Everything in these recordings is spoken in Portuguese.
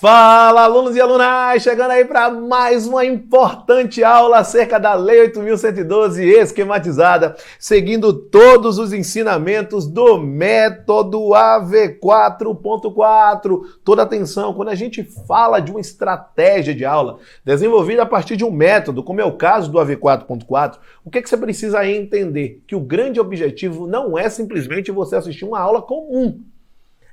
Fala, alunos e alunas! Chegando aí para mais uma importante aula acerca da Lei 8.112 esquematizada, seguindo todos os ensinamentos do método AV4.4. Toda atenção, quando a gente fala de uma estratégia de aula desenvolvida a partir de um método, como é o caso do AV4.4, o que você precisa entender? Que o grande objetivo não é simplesmente você assistir uma aula comum.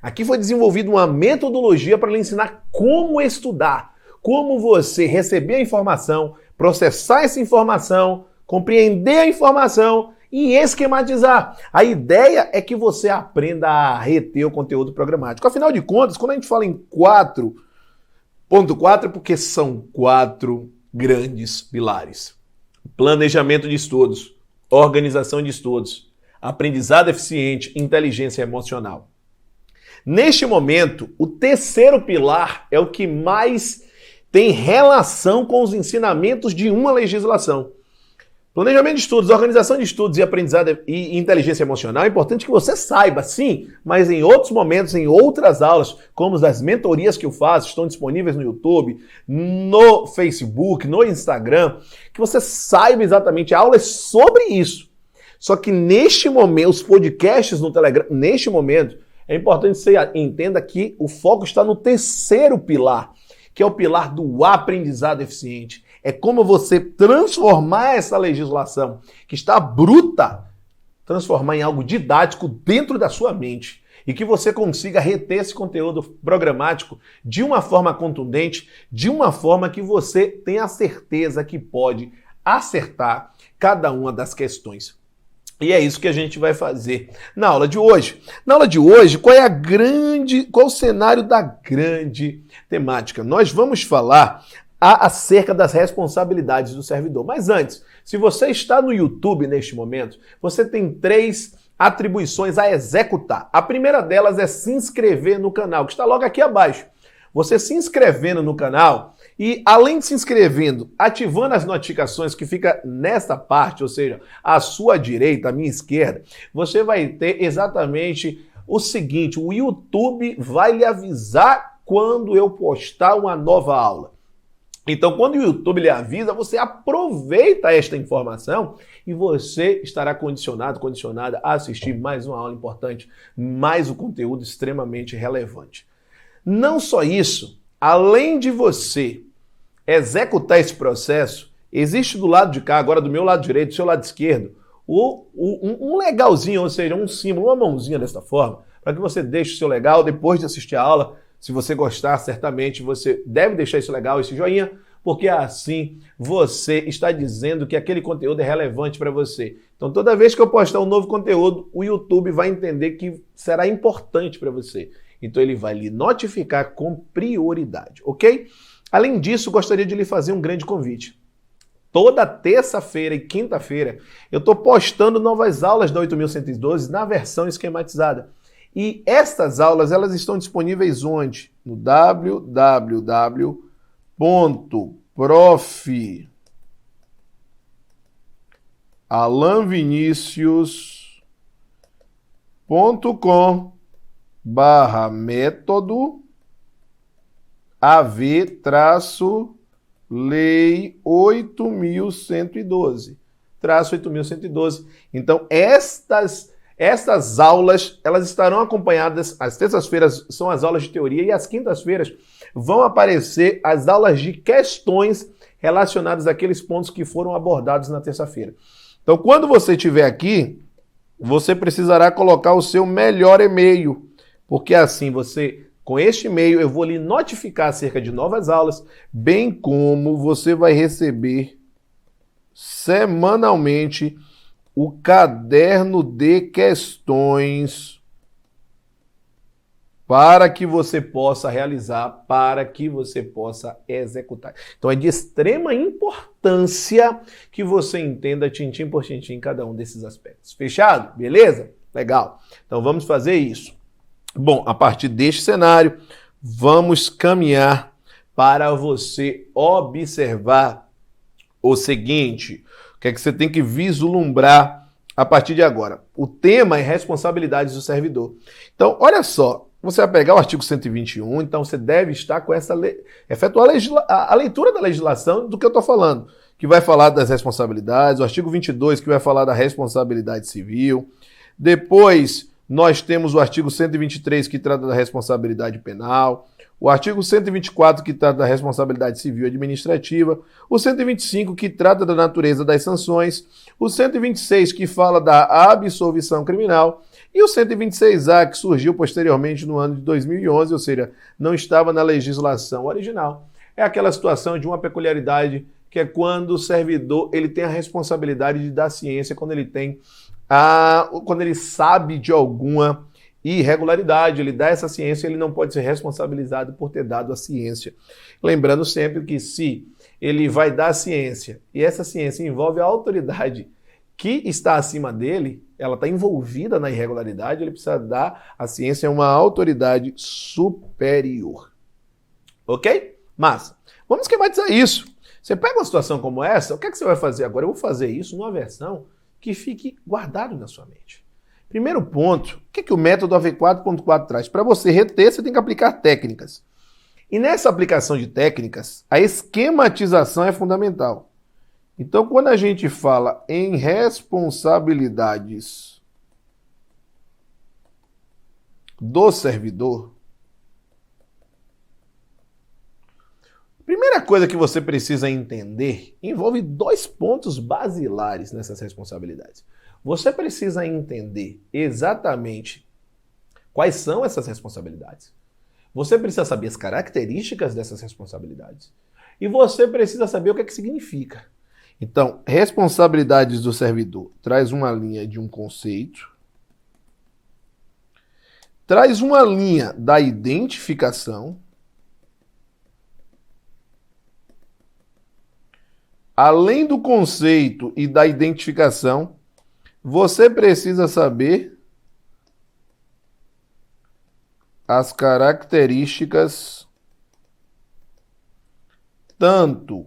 Aqui foi desenvolvida uma metodologia para lhe ensinar como estudar, como você receber a informação, processar essa informação, compreender a informação e esquematizar. A ideia é que você aprenda a reter o conteúdo programático. Afinal de contas, quando a gente fala em 4.4 é porque são 4 grandes pilares. Planejamento de estudos, organização de estudos, aprendizado eficiente, inteligência emocional. Neste momento, o terceiro pilar é o que mais tem relação com os ensinamentos de uma legislação. Planejamento de estudos, organização de estudos e aprendizado e inteligência emocional é importante que você saiba, sim, mas em outros momentos, em outras aulas, como as mentorias que eu faço, estão disponíveis no YouTube, no Facebook, no Instagram, que você saiba exatamente aulas sobre isso. Só que neste momento, os podcasts no Telegram, neste momento, é importante que você entenda que o foco está no terceiro pilar, que é o pilar do aprendizado eficiente. É como você transformar essa legislação, que está bruta, transformar em algo didático dentro da sua mente e que você consiga reter esse conteúdo programático de uma forma contundente, de uma forma que você tenha a certeza que pode acertar cada uma das questões. E é isso que a gente vai fazer na aula de hoje. Na aula de hoje, qual é o cenário da grande temática? Nós vamos falar acerca das responsabilidades do servidor. Mas antes, se você está no YouTube neste momento, você tem 3 atribuições a executar. A primeira delas é se inscrever no canal, que está logo aqui abaixo. Você se inscrevendo no canal e, além de se inscrevendo, ativando as notificações que fica nesta parte, ou seja, à sua direita, à minha esquerda, você vai ter exatamente o seguinte: o YouTube vai lhe avisar quando eu postar uma nova aula. Então, quando o YouTube lhe avisa, você aproveita esta informação e você estará condicionada a assistir mais uma aula importante, mais um conteúdo extremamente relevante. Não só isso, além de você executar esse processo, existe do lado de cá, agora do meu lado direito, do seu lado esquerdo, um legalzinho, ou seja, um símbolo, uma mãozinha desta forma, para que você deixe o seu legal depois de assistir a aula. Se você gostar, certamente você deve deixar esse legal, esse joinha, porque assim você está dizendo que aquele conteúdo é relevante para você. Então, toda vez que eu postar um novo conteúdo, o YouTube vai entender que será importante para você. Então, ele vai lhe notificar com prioridade, ok? Além disso, gostaria de lhe fazer um grande convite. Toda terça-feira e quinta-feira, eu estou postando novas aulas da 8.112 na versão esquematizada. E estas aulas, elas estão disponíveis onde? No www.profalanvinicius.com/método AV-Lei 8.112. Então, estas aulas, elas estarão acompanhadas, às terças-feiras são as aulas de teoria e às quintas-feiras vão aparecer as aulas de questões relacionadas àqueles pontos que foram abordados na terça-feira. Então, quando você estiver aqui, você precisará colocar o seu melhor e-mail, porque assim com este e-mail eu vou lhe notificar acerca de novas aulas, bem como você vai receber semanalmente o caderno de questões para que você possa realizar, para que você possa executar. Então é de extrema importância que você entenda tintim por tintim cada um desses aspectos. Fechado? Beleza? Legal. Então vamos fazer isso. Bom, a partir deste cenário, vamos caminhar para você observar o seguinte: o que é que você tem que vislumbrar a partir de agora? O tema é responsabilidades do servidor. Então, olha só, você vai pegar o artigo 121, então você deve estar com essa efetuar a leitura da legislação do que eu estou falando, que vai falar das responsabilidades, o artigo 22 que vai falar da responsabilidade civil. Depois nós temos o artigo 123 que trata da responsabilidade penal, o artigo 124 que trata da responsabilidade civil e administrativa, o 125 que trata da natureza das sanções, o 126 que fala da absolvição criminal e o 126A que surgiu posteriormente no ano de 2011, ou seja, não estava na legislação original. É aquela situação de uma peculiaridade que é quando o servidor ele tem a responsabilidade de dar ciência quando ele sabe de alguma irregularidade, ele dá essa ciência, ele não pode ser responsabilizado por ter dado a ciência. Lembrando sempre que se ele vai dar a ciência e essa ciência envolve a autoridade que está acima dele, ela está envolvida na irregularidade, ele precisa dar a ciência a uma autoridade superior. Ok? Mas, vamos esquematizar isso. Você pega uma situação como essa, o que é que você vai fazer agora? Eu vou fazer isso numa versão que fique guardado na sua mente. Primeiro ponto, o que o método AV4.4 traz? Para você reter, você tem que aplicar técnicas. E nessa aplicação de técnicas, a esquematização é fundamental. Então, quando a gente fala em responsabilidades do servidor, a primeira coisa que você precisa entender envolve dois pontos basilares nessas responsabilidades. Você precisa entender exatamente quais são essas responsabilidades. Você precisa saber as características dessas responsabilidades. E você precisa saber o que é que significa. Então, responsabilidades do servidor traz uma linha de um conceito, traz uma linha da identificação, além do conceito e da identificação, você precisa saber as características tanto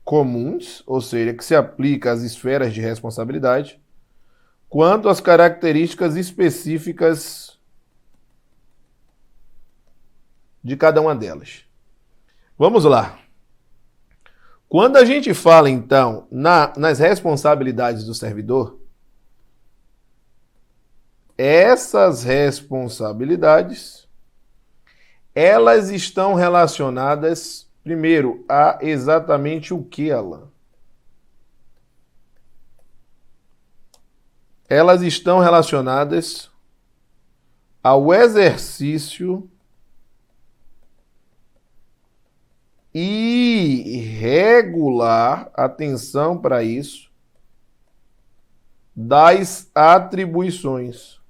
comuns, ou seja, que se aplica às esferas de responsabilidade, quanto as características específicas de cada uma delas. Vamos lá. Quando a gente fala, então, nas responsabilidades do servidor, essas responsabilidades, elas estão relacionadas, primeiro, a exatamente o que, Alan? Elas estão relacionadas ao exercício irregular, atenção para isso, das atribuições.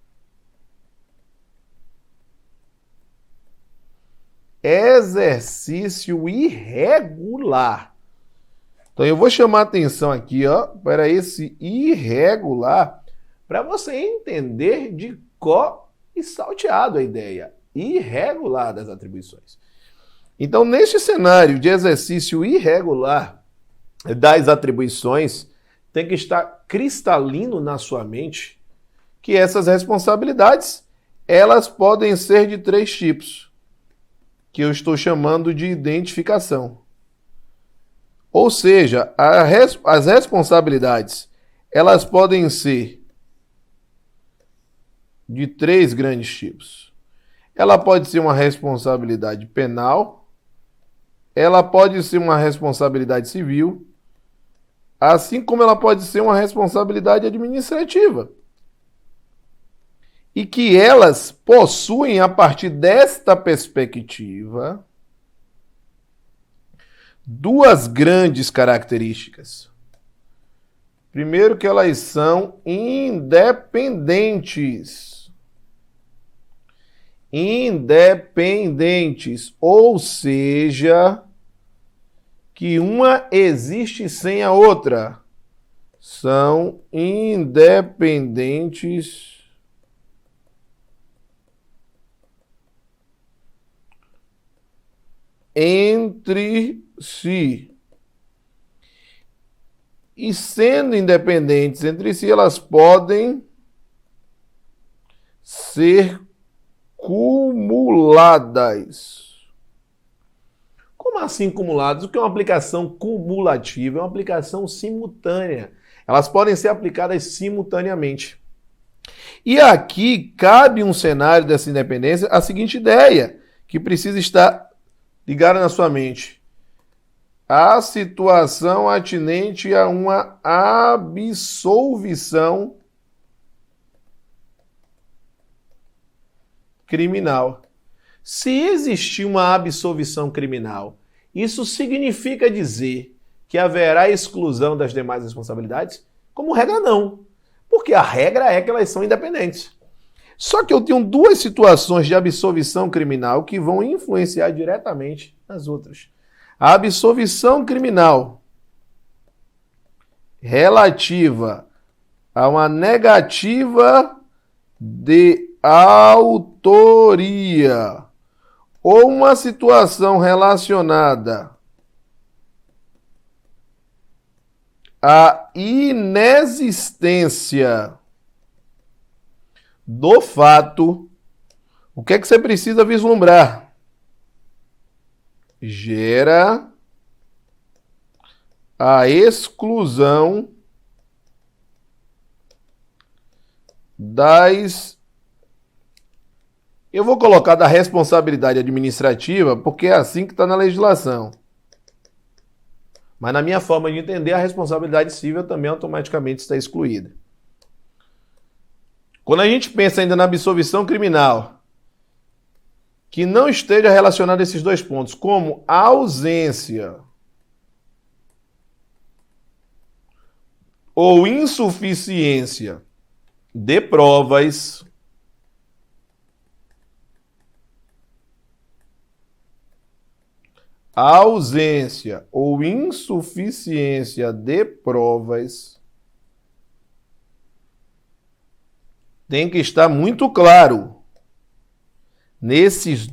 Exercício irregular. Então eu vou chamar a atenção aqui, ó, para esse irregular, para você entender de có e salteado a ideia irregular das atribuições. Então, neste cenário de exercício irregular das atribuições, tem que estar cristalino na sua mente que essas responsabilidades, elas podem ser de três tipos, que eu estou chamando de identificação. Ou seja, as responsabilidades, elas podem ser de três grandes tipos. Ela pode ser uma responsabilidade penal, ela pode ser uma responsabilidade civil, assim como ela pode ser uma responsabilidade administrativa. E que elas possuem, a partir desta perspectiva, duas grandes características. Primeiro, que elas são independentes. Independentes, ou seja, que uma existe sem a outra. São independentes entre si. E sendo independentes entre si, elas podem ser cumuladas. Como assim cumuladas? O que é uma aplicação cumulativa? É uma aplicação simultânea. Elas podem ser aplicadas simultaneamente. E aqui cabe um cenário dessa independência, a seguinte ideia, que precisa estar ligada na sua mente. A situação atinente a uma absolvição criminal. Se existir uma absolvição criminal, isso significa dizer que haverá exclusão das demais responsabilidades? Como regra, não. Porque a regra é que elas são independentes. Só que eu tenho duas situações de absolvição criminal que vão influenciar diretamente nas outras. A absolvição criminal relativa a uma negativa de autoria ou uma situação relacionada à inexistência do fato, o que é que você precisa vislumbrar? Gera a exclusão das... Eu vou colocar da responsabilidade administrativa, porque é assim que está na legislação. Mas na minha forma de entender, a responsabilidade civil também automaticamente está excluída. Quando a gente pensa ainda na absolvição criminal, que não esteja relacionado a esses dois pontos, como a ausência ou insuficiência de provas, ausência ou insuficiência de provas, tem que estar muito claro. Nesses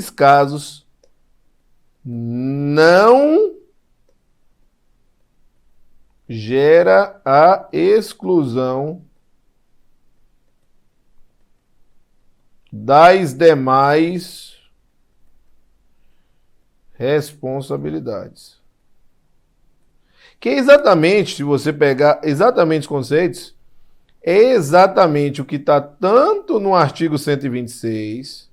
casos, não gera a exclusão das demais responsabilidades. Que é exatamente, se você pegar exatamente os conceitos, é exatamente o que está tanto no artigo 126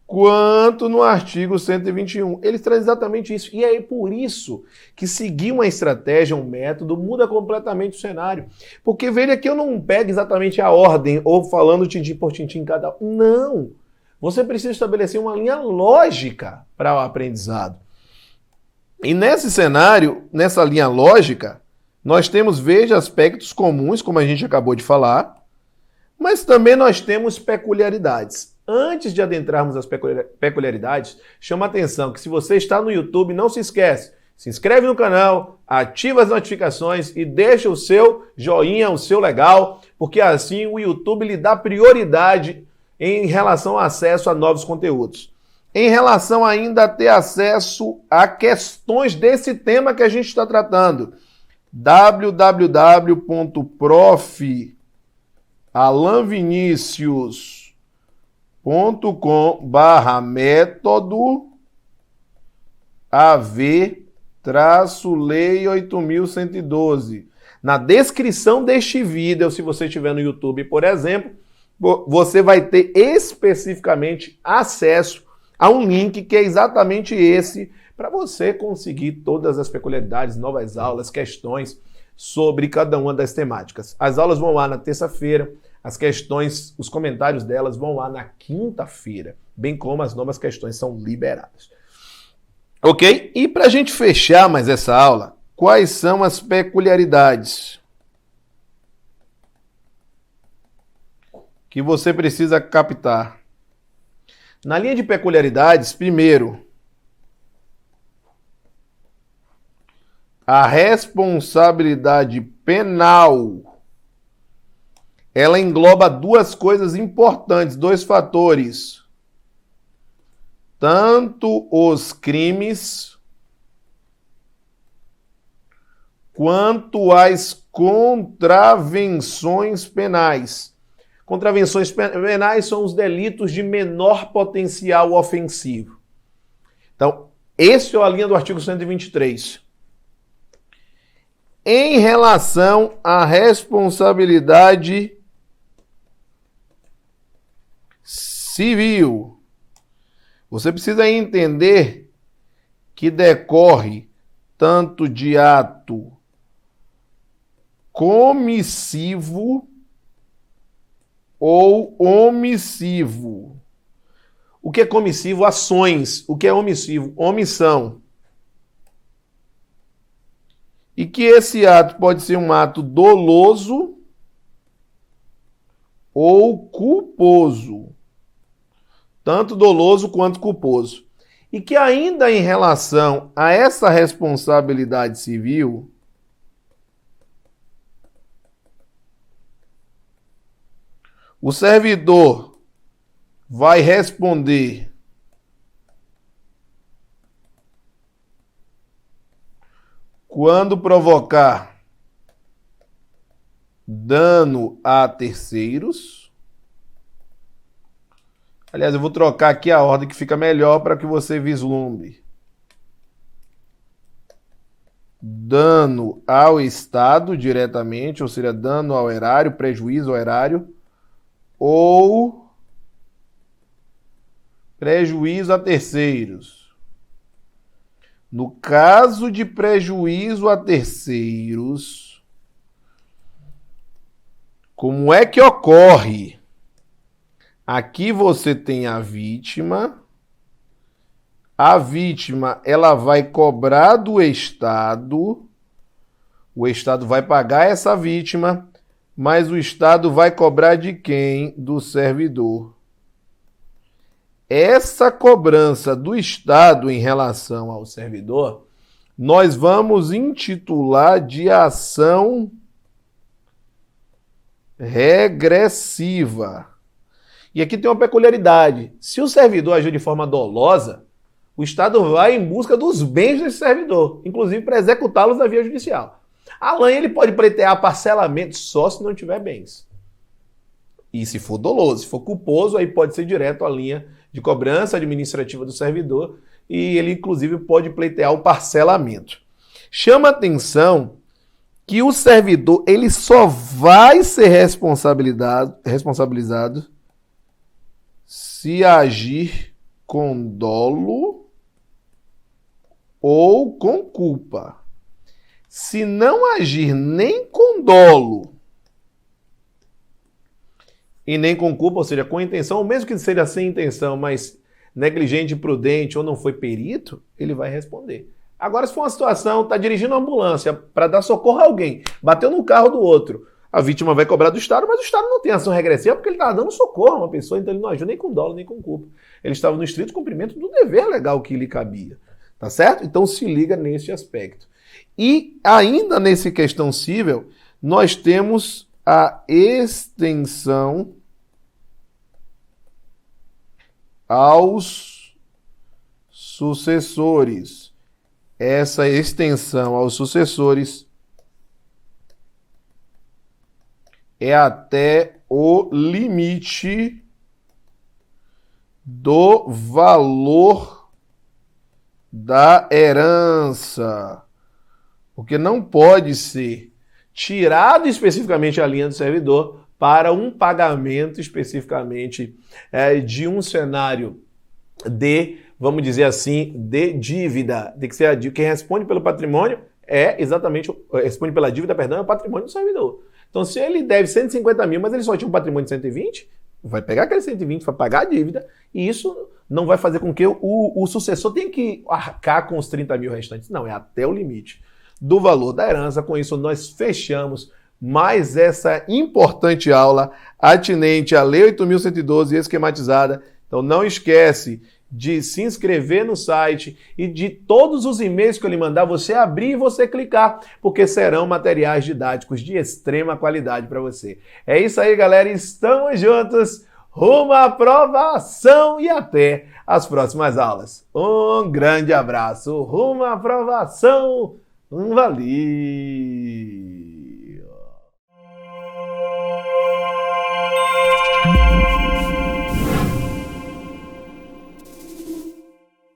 quanto no artigo 121. Eles trazem exatamente isso. E é por isso que seguir uma estratégia, um método, muda completamente o cenário. Porque veja que eu não pego exatamente a ordem ou falando tintim por tintim cada um. Não! Você precisa estabelecer uma linha lógica para o aprendizado. E nesse cenário, nessa linha lógica, nós temos, veja, aspectos comuns, como a gente acabou de falar, mas também nós temos peculiaridades. Antes de adentrarmos as peculiaridades, chama a atenção que se você está no YouTube, não se esquece, se inscreve no canal, ativa as notificações e deixa o seu joinha, o seu legal, porque assim o YouTube lhe dá prioridade em relação ao acesso a novos conteúdos. Em relação ainda a ter acesso a questões desse tema que a gente está tratando, www.profalanvinicius.com/método AV-Lei 8.112. Na descrição deste vídeo, se você estiver no YouTube, por exemplo, você vai ter especificamente acesso a um link que é exatamente esse, para você conseguir todas as peculiaridades, novas aulas, questões sobre cada uma das temáticas. As aulas vão lá na terça-feira, as questões, os comentários delas vão lá na quinta-feira, bem como as novas questões são liberadas. Ok? E para a gente fechar mais essa aula, quais são as peculiaridades que você precisa captar? Na linha de peculiaridades, primeiro, a responsabilidade penal, ela engloba duas coisas importantes, dois fatores. Tanto os crimes quanto as contravenções penais. Contravenções penais são os delitos de menor potencial ofensivo. Então, esse é a linha do artigo 123. Em relação à responsabilidade civil, você precisa entender que decorre tanto de ato comissivo ou omissivo. O que é comissivo? Ações. O que é omissivo? Omissão. E que esse ato pode ser um ato doloso ou culposo. Tanto doloso quanto culposo. E que ainda em relação a essa responsabilidade civil, o servidor vai responder quando provocar dano a terceiros. Aliás, eu vou trocar aqui a ordem que fica melhor para que você vislumbre. Dano ao Estado diretamente, ou seja, dano ao erário, prejuízo ao erário, ou prejuízo a terceiros. No caso de prejuízo a terceiros, como é que ocorre? Aqui você tem a vítima ela vai cobrar do Estado, o Estado vai pagar essa vítima, mas o Estado vai cobrar de quem? Do servidor. Essa cobrança do Estado em relação ao servidor, nós vamos intitular de ação regressiva. E aqui tem uma peculiaridade. Se o servidor agiu de forma dolosa, o Estado vai em busca dos bens desse servidor, inclusive para executá-los na via judicial. Além, ele pode pleitear parcelamento só se não tiver bens. E se for doloso, se for culposo, aí pode ser direto à linha de cobrança administrativa do servidor e ele, inclusive, pode pleitear o parcelamento. Chama atenção que o servidor ele só vai ser responsabilizado se agir com dolo ou com culpa. Se não agir nem com dolo e nem com culpa, ou seja, com intenção, ou mesmo que seja sem intenção, mas negligente, imprudente ou não foi perito, ele vai responder. Agora, se for uma situação, está dirigindo uma ambulância para dar socorro a alguém, bateu no carro do outro, a vítima vai cobrar do Estado, mas o Estado não tem ação regressiva porque ele está dando socorro a uma pessoa, então ele não agiu nem com dolo, nem com culpa. Ele estava no estrito cumprimento do dever legal que lhe cabia. Tá certo? Então se liga nesse aspecto. E ainda nesse questão civil, nós temos a extensão aos sucessores. Essa extensão aos sucessores é até o limite do valor da herança. Porque não pode ser tirado especificamente a linha do servidor para um pagamento especificamente de um cenário de, vamos dizer assim, de dívida. Tem que ser a dívida. Quem responde pelo patrimônio responde pela dívida, perdão, é o patrimônio do servidor. Então, se ele deve 150 mil, mas ele só tinha um patrimônio de 120, vai pegar aquele 120 para pagar a dívida e isso não vai fazer com que o sucessor tenha que arcar com os 30 mil restantes. Não, é até o limite do valor da herança. Com isso, nós fechamos mais essa importante aula atinente à Lei 8.112 esquematizada. Então, não esquece de se inscrever no site e de todos os e-mails que eu lhe mandar, você abrir e você clicar, porque serão materiais didáticos de extrema qualidade para você. É isso aí, galera. Estamos juntos, rumo à aprovação e até as próximas aulas. Um grande abraço, rumo à aprovação. Valeu!